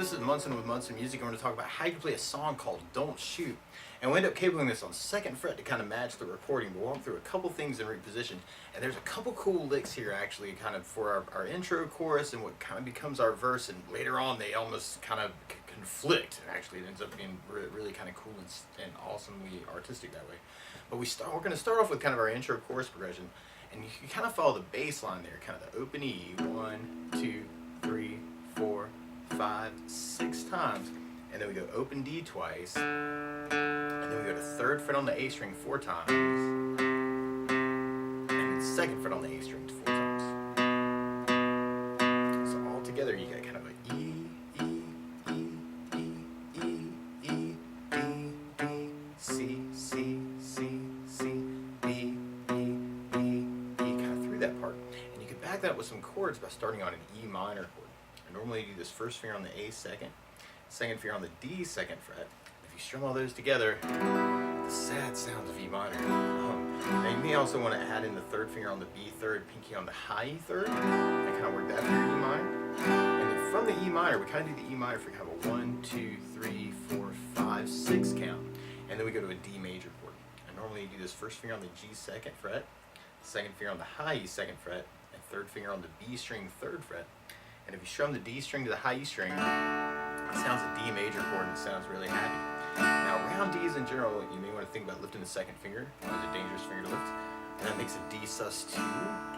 this is Munson with Munson Music. I'm going to talk about how you can play a song called Don't Shoot. And we end up cabling this on 2nd fret to kind of match the recording. We'll walk through a couple things in reposition. And there's a couple cool licks here actually kind of for our intro chorus and what kind of becomes our verse. And later on they almost kind of conflict. And actually it ends up being really kind of cool and awesomely artistic that way. But we're going to start off with kind of our intro chorus progression. And you can kind of follow the bass line there, kind of the open E, 1, 2, 3, 4, 5, 6 times, and then we go open D twice, and then we go to 3rd fret on the A string 4 times, and then 2nd fret on the A string 4 times. So all together you get kind of a E, E, E, E, E, E, D, D, C, C, C, C, B, B, B, E, kind of through that part. And you can back that up with some chords by starting on an E minor chord. Normally you do this 1st finger on the A 2nd, 2nd finger on the D 2nd fret. If you strum all those together, the sad sounds of E minor. Now you may also want to add in the 3rd finger on the B 3rd, pinky on the high E 3rd, and kind of work that through E minor. And then from the E minor, we kind of do the E minor for kind of a 1, 2, 3, 4, 5, 6 count. And then we go to a D major chord. And normally you do this 1st finger on the G 2nd fret, 2nd finger on the high E 2nd fret, and 3rd finger on the B string 3rd fret. And if you strum the D string to the high E string, it sounds a D major chord and it sounds really happy. Now round Ds in general, you may want to think about lifting the 2nd finger. It's a dangerous finger to lift. And that makes a D sus2,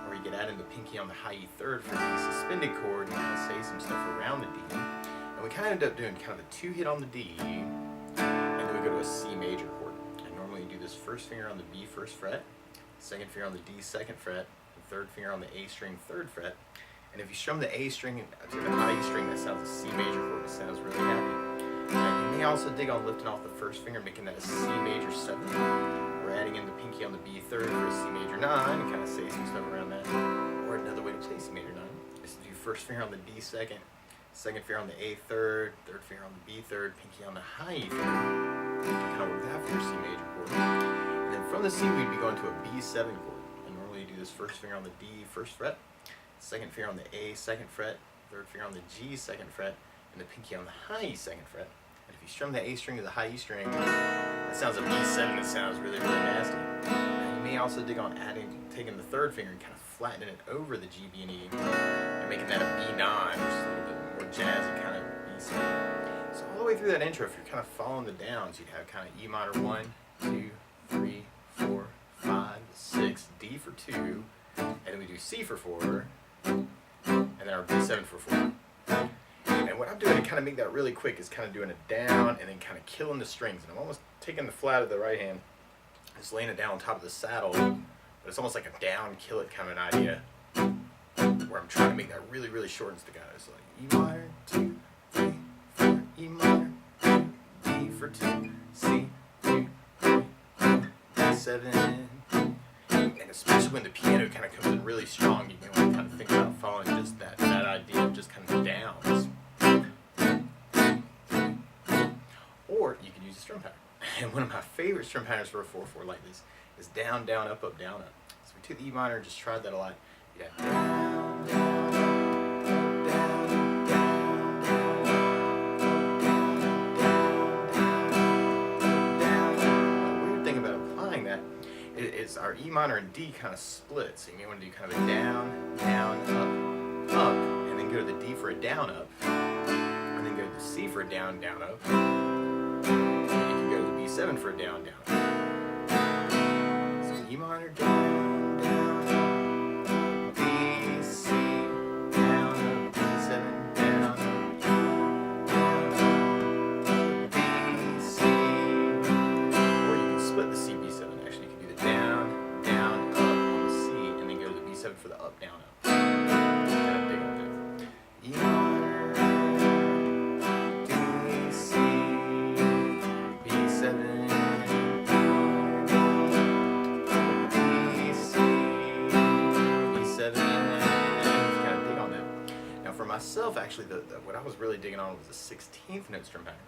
or you could add in the pinky on the high E 3rd for the suspended chord and kind of say some stuff around the D. And we kind of end up doing kind of a 2-hit on the D, and then we go to a C major chord. And normally you do this 1st finger on the B 1st fret, 2nd finger on the D 2nd fret, and 3rd finger on the A string 3rd fret. And if you strum the A string to the high E string, that sounds a C major chord. It sounds really happy. And you may also dig on lifting off the 1st finger, making that a C major 7. Or adding in the pinky on the B 3rd for a C major 9, and kind of say some stuff around that. Or another way to play C major 9 is to do 1st finger on the D 2nd, 2nd finger on the A 3rd, 3rd finger on the B 3rd, pinky on the high E 3rd. Kind of work that for your C major chord. And then from the C, we'd be going to a B 7 chord. And normally you do this 1st finger on the D 1st fret, 2nd finger on the A 2nd fret, 3rd finger on the G 2nd fret, and the pinky on the high E 2nd fret. And if you strum the A string to the high E string, that sounds a B7 that sounds really, really nasty. And you may also dig on taking the 3rd finger and kind of flattening it over the G, B, and E, and making that a B9, which is a little bit more jazzy kind of B7. So all the way through that intro, if you're kind of following the downs, you'd have kind of E minor 1, 2, 3, 4, 5, 6, D for 2, and then we do C for 4, and then our B7 for 4. And what I'm doing to kind of make that really quick is kind of doing a down and then kind of killing the strings. And I'm almost taking the flat of the right hand, just laying it down on top of the saddle, but it's almost like a down, kill it kind of an idea, where I'm trying to make that really, really short and staccato. So like E minor, 2, 3, 4, E minor, 2, D for 2, C, 2, 3, 4, B7. And especially when the piano kind of comes in really strong, you may want to kind of think about following just that idea of just kind of downs. Or you can use a strum pattern. And one of my favorite strum patterns for a 4/4 like this is down, down, up, up, down, up. So we took the E minor and just tried that a lot. You got down, down, up, down, down, down. The weird thing about applying that is our E minor and D kind of split. So you may want to do kind of a down, down, up, up, and then go to the D for a down, up, and then go to the C for a down, down, up. And you can go to the B7 for a down, down, up. So E minor, down, down, up, B, C, down, up, B7, down, up, down, up, B, C. Or you can split the C, B7 actually. You can do the down, down, up on the C, and then go to the B7 for the up, down, up. Kind of dig on that. E minor, D, C, B7, D, C, B7, kind of dig on that. Now for myself, actually, what I was really digging on was the 16th note strum pattern.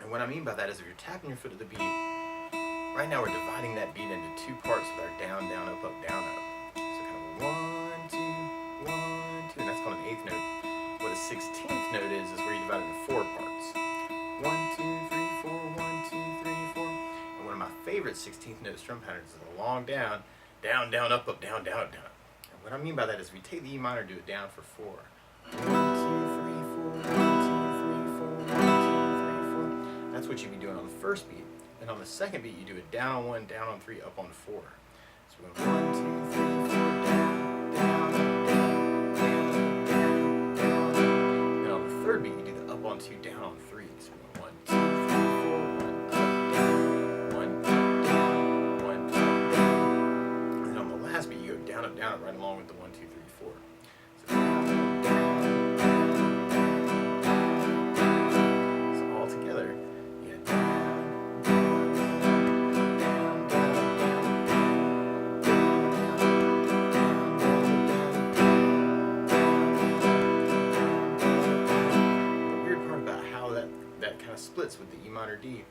And what I mean by that is if you're tapping your foot at the beat, right now we're dividing that beat into 2 parts with our down, down, up, up, down, up. So kind of 1, 2, 1, 2, and that's called an 8th note. What a 16th note is where you about it in 4 parts. 1, 2, 3, 4, 1, 2, 3, 4. And one of my favorite 16th note strum patterns is a long down, down, down, up, up, down, down, down. And what I mean by that is we take the E minor, do it down for 4. 1, 2, 3, 4, 1, 2, 3, 4, 1, 2, 3, 4. That's what you'd be doing on the first beat. And on the second beat, you do it down on 1, down on 3, up on 4. So we're going 1, 2, 3, 4, down, down, down, down, down, down. Then on the third beat, you do the up on 2, down on 3. So we're going 1, 2, 3, 4, 1, up, down, 1, down, 1, up, down. And then on the last beat, you go down, up, down, up, right along with the 1, 2, 3, 4. So down, down, down, down, down. So all together, you get down. Splits with the E minor D.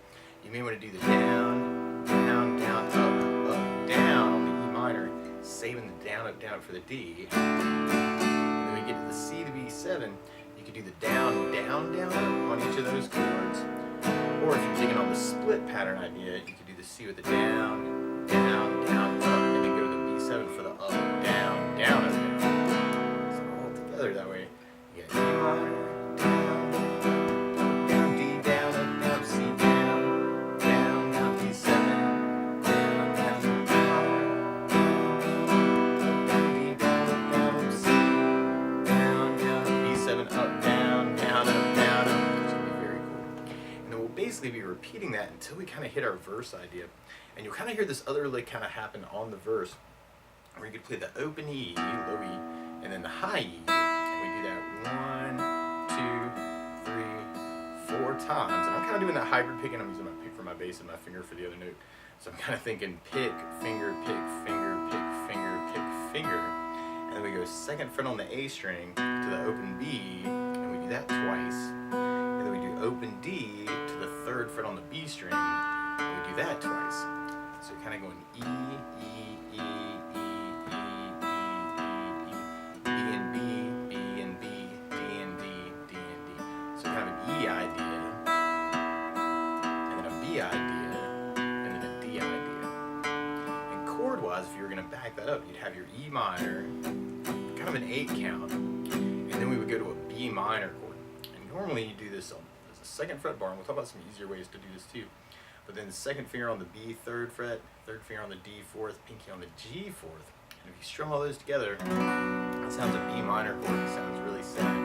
You may want to do the down, down, down, up, down on the E minor, saving the down, up for the D. And then we get to the C to B7, you could do the down, down, down, up on each of those chords. Or if you're taking on the split pattern idea, you could do the C with the down, down, down, up, and then go to the B7 for the up, down, down, up, down. So all together that way, you get E minor, basically be repeating that until we kind of hit our verse idea. And you'll kind of hear this other lick kind of happen on the verse where you could play the open E, low E, and then the high E. And we do that 1, 2, 3, 4 times. And I'm kind of doing that hybrid picking. I'm using my pick for my bass and my finger for the other note. So I'm kind of thinking pick, finger, pick, finger, pick, finger, pick, finger. And then we go 2nd fret on the A string to the open B, and we do that twice. And then we do open D to the 3rd fret on the B string, and we do that twice. So you're kind of going E, E, E, E, E, E, E, E, B and B, B and B, D and D, D and D. So kind of an E idea, and then a B idea, and then a D idea. And chord-wise, if you were going to back that up, you'd have your E minor, kind of an 8 count, and then we would go to a B minor chord. And normally you do this on a 2nd fret bar, and we'll talk about some easier ways to do this too. But then the 2nd finger on the B 3rd fret, 3rd finger on the D 4th, pinky on the G 4th. And if you strum all those together, it sounds a B minor chord. It sounds really sad.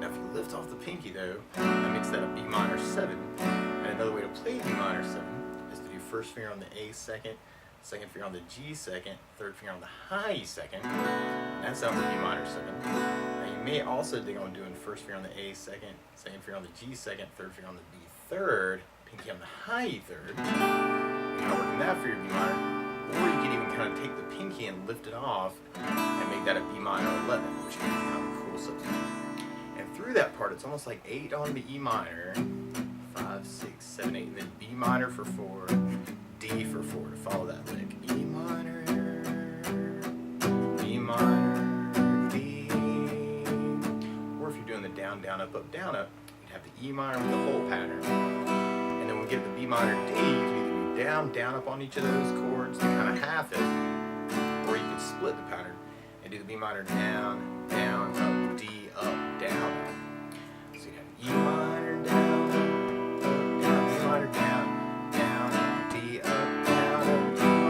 Now if you lift off the pinky though, that makes that a B minor 7. And another way to play B minor 7 is to do 1st finger on the A 2nd, 2nd finger on the G 2nd, 3rd finger on the high E 2nd. And that sounds a B minor 7. Now you may also dig on doing 1st finger on the A 2nd, 2nd finger on the G 2nd, 3rd finger on the B 3rd, pinky on the high E 3rd. You're not working that for your B minor. Or you could even kind of take the pinky and lift it off and make that a B minor 11, which can be kind of a cool substitute. And through that part, it's almost like 8 on the E minor, 5, 6, 7, 8, and then B minor for 4, D for 4 to follow that lick. E minor, B minor, D. Or if you're doing the down, down, up, down, up, you'd have the E minor with the whole pattern. And then when we get the B minor D, you can either do down, down, up on each of those chords to kind of half it, or you could split the pattern and do the B minor down, down, up, D, up, down, up. So you have E minor, down, up, down, B minor, down, down, D, up, down, up,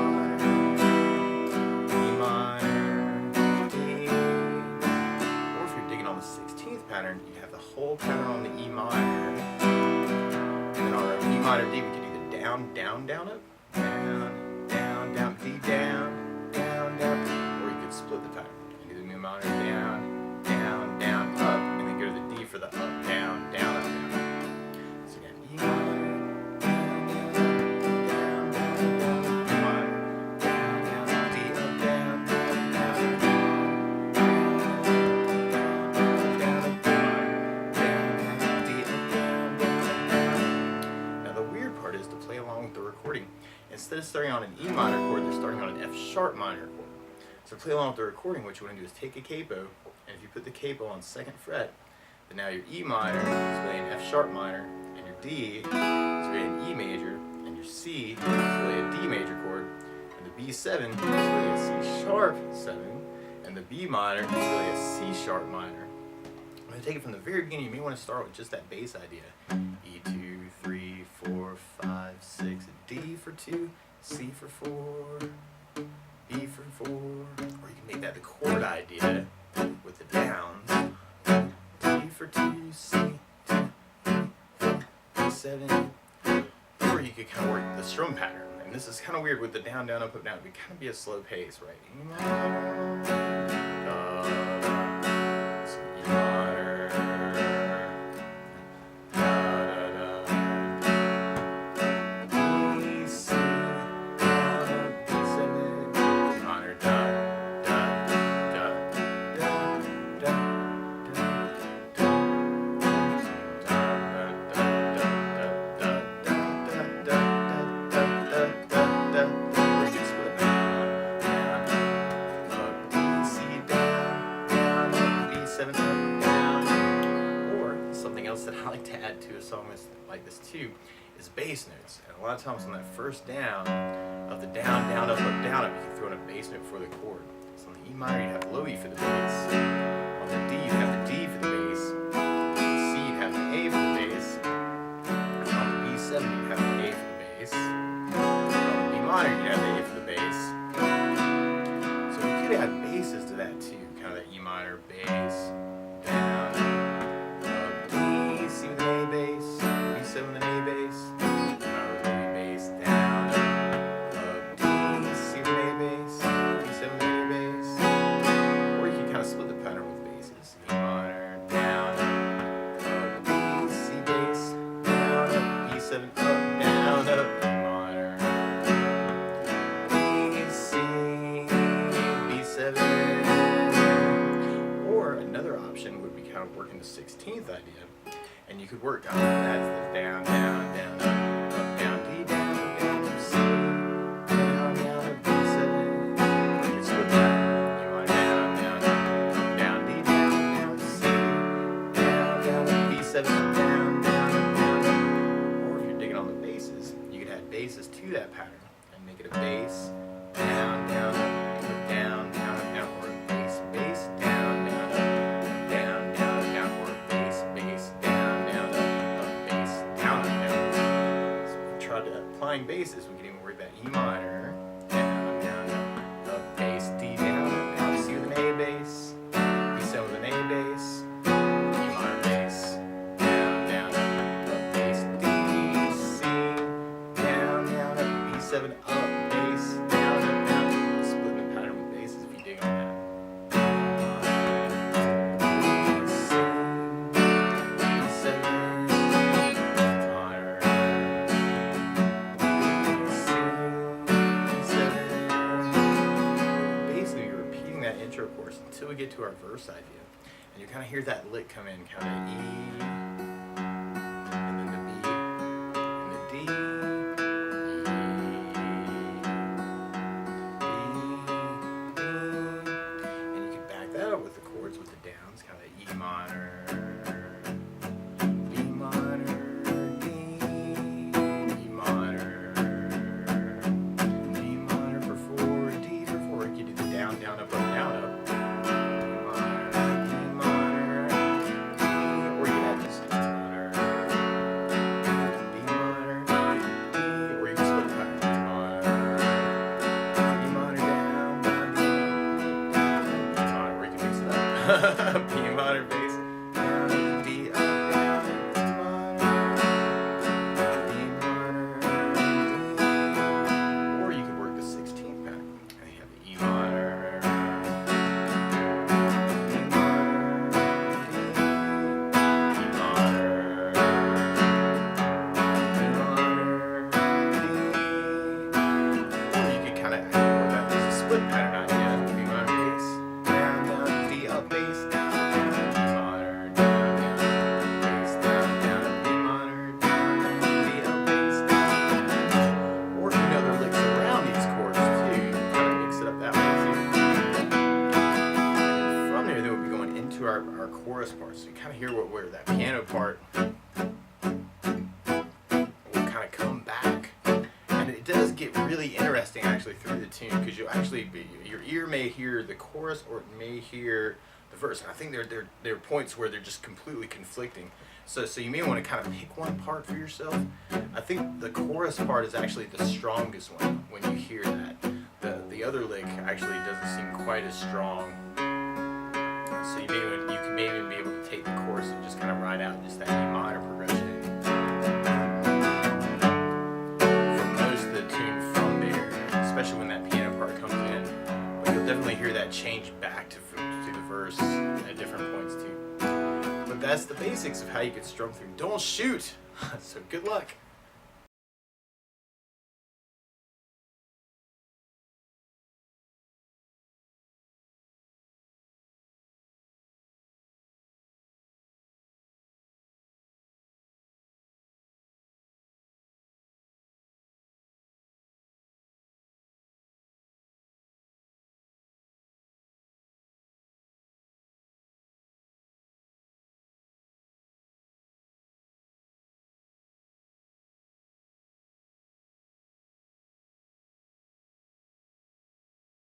E minor, D. Or if you're digging on the 16th pattern, you have the whole pattern on the E minor. And then on our B minor D, we could do the down, down, down, up, down, down, down, D, down, down, down. Or you could split the pattern. You do the B minor down, down, down, up, and then go to the D for the up, down, down, up, down. So you got E minor, down, down, down, down, down, B minor, down, down, D, up, down, down, down, down, down, D, up, down, down. Now the weird part is to play along with the recording. Instead of starting on an E minor chord, they're starting on an F sharp minor chord. So to play along with the recording, what you want to do is take a capo, and if you put the capo on 2nd fret, But now your E minor is really an F sharp minor, and your D is really an E major, and your C is really a D major chord, and the B7 is really a C sharp 7, and the B minor is really a C sharp minor. I'm going to take it from the very beginning. You may want to start with just that bass idea. E2, 3, 4, 5, 6, D for 2, C for 4, B for 4, or you can make that the chord idea with the downs. D for 2, C, 2, 4, 7, or you could kind of work the strum pattern. And this is kind of weird with the down, down, up, up, down. It would kind of be a slow pace, right? E minor, so E minor, E, C, B7, minor, that I like to add to a song like this too is bass notes. And a lot of times on that first down of the down, down, up, down, you can throw in a bass note for the chord. So on the E minor you have low E for the bass. On the D you have the D for the bass. On the C you have the A for the bass. And on the B7 you have the A for the bass. And on the B minor you have the A for the bass. So you could add basses to that too, kind of that E minor bass, down, C with an A bass, B7 with an A bass, B bass, down, up, D, C with an A bass, B7 with an A bass, or you can kind of split the pattern with basses. E minor, down, up, D, C bass, down, up, B7, up, down, up, E minor, D, C, B7, or another option would be kind of working the 16th idea. And you could work that's the down, down, down, up, down, D, down, up, down, up, C, down, down, up, B7. You can split that. You want down, down, up, down, D, down, down, C, down, down, up, B7, up, down, down, up, down, up. Or if you're digging on the basses, you could add basses to that pattern and make it a bass, down, down, up, down, down, up, down, or a bass, bass, down, down, up, down, down, up, down, or a bass, bass, down. Applying basses, we can even work that E minor, down, down, up, bass, D, down, down, C with an A bass, B7 with an A bass, E minor bass, down, down, up, bass, D, C, down, down, up, B7, up, bass, down, down, splitting the pattern with basses if you dig on that. Intro course until we get to our verse idea, and you kind of hear that lick come in, kind of E, and then the B, and the D, E, and you can back that up with the chords with the downs, kind of E minor, B minor, D, E minor, D minor for 4, D for 4. You do the down, down, up, down, up. B minor bass, down, D, up, down, D minor, D, or you could work the 16th pattern, and you have the E minor, D minor, D, E minor, D minor, D, or you could kind of work that as a split pattern idea, B minor bass, down, down, D, up, bass, down, our chorus part. So you kind of hear where that piano part will kind of come back. And it does get really interesting actually through the tune, because you'll actually your ear may hear the chorus or it may hear the verse. And I think there are points where they're just completely conflicting. So you may want to kind of pick one part for yourself. I think the chorus part is actually the strongest one when you hear that. The other lick actually doesn't seem quite as strong. So you can maybe be able to take the chorus and just kind of ride out just that A minor progression for most of the tune from there, especially when that piano part comes in. But you'll definitely hear that change back to the verse at different points too. But that's the basics of how you can strum through. Don't shoot! So good luck!